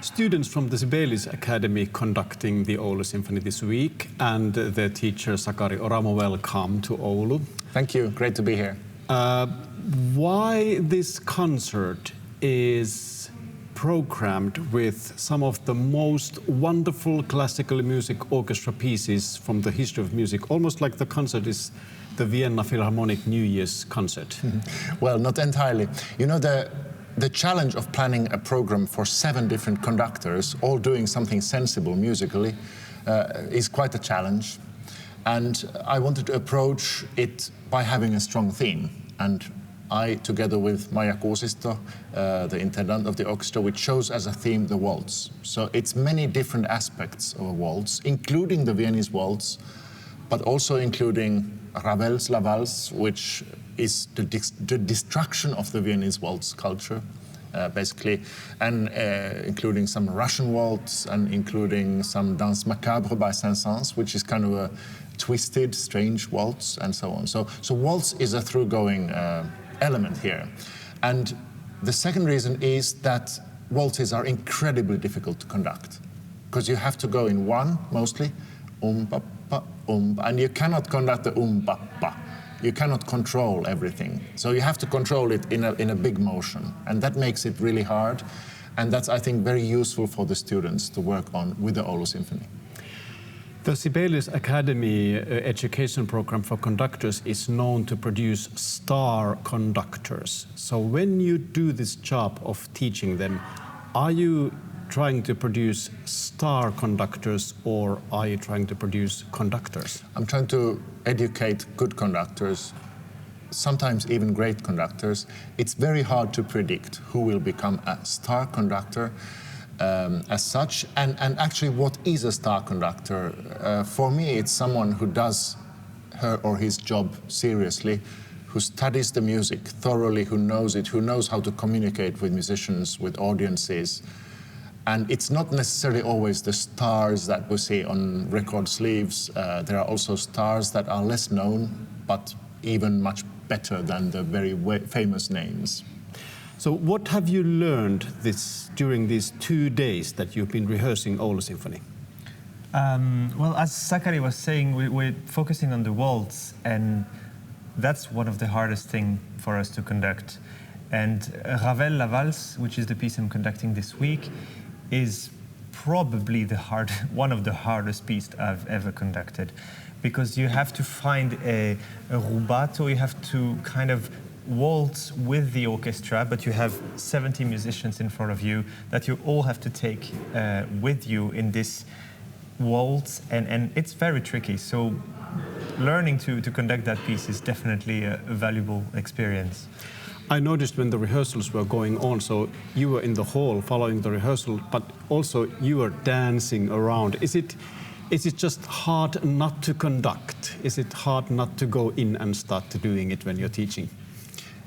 students from the Sibelius Academy conducting the Oulu Symphony this week, and their teacher Sakari Oramo. Welcome to Oulu. Thank you, great to be here. Why this concert is programmed with some of the most wonderful classical music orchestra pieces from the history of music, almost like the concert is the Vienna Philharmonic New Year's concert? Well, not entirely. You know, the challenge of planning a program for 7 different conductors, all doing something sensible musically, is quite a challenge. And I wanted to approach it by having a strong theme. And I, together with Maija Kuusisto, the intendant of the orchestra, which chose as a theme the waltz. So it's many different aspects of a waltz, including the Viennese waltz, but also including Ravel's La Valse, which is the destruction of the Viennese waltz culture, basically, and including some Russian waltz and including some Danse Macabre by Saint-Saëns, which is kind of a twisted, strange waltz, and so on. So waltz is a through-going element here. And the second reason is that waltzes are incredibly difficult to conduct, because you have to go in one, mostly, pa, and you cannot conduct the pa, pa. You cannot control everything. So you have to control it in a big motion, and that makes it really hard. And that's, I think, very useful for the students to work on with the Oulu Symphony. The Sibelius Academy education program for conductors is known to produce star conductors. So when you do this job of teaching them, are you trying to produce star conductors, or are you trying to produce conductors? I'm trying to educate good conductors, sometimes even great conductors. It's very hard to predict who will become a star conductor as such, and actually what is a star conductor? For me, it's someone who does her or his job seriously, who studies the music thoroughly, who knows it, who knows how to communicate with musicians, with audiences. And it's not necessarily always the stars that we see on record sleeves. There are also stars that are less known, but even much better than the very famous names. So what have you learned during these 2 days that you've been rehearsing Oulu Symphony? Well, as Sakari was saying, we're focusing on the waltz, and that's one of the hardest things for us to conduct. And Ravel La Valse, which is the piece I'm conducting this week, is probably one of the hardest pieces I've ever conducted, because you have to find a rubato, you have to kind of waltz with the orchestra, but you have 70 musicians in front of you that you all have to take with you in this waltz, and it's very tricky. So learning to conduct that piece is definitely a valuable experience. I noticed when the rehearsals were going on, so you were in the hall following the rehearsal, but also you were dancing around. Is it just hard not to conduct? Is it hard not to go in and start doing it when you're teaching?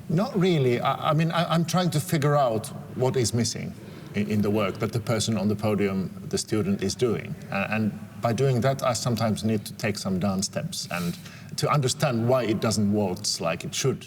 Not really. I mean, I'm trying to figure out what is missing in the work that the person on the podium, the student, is doing. And by doing that, I sometimes need to take some dance steps and to understand why it doesn't waltz like it should.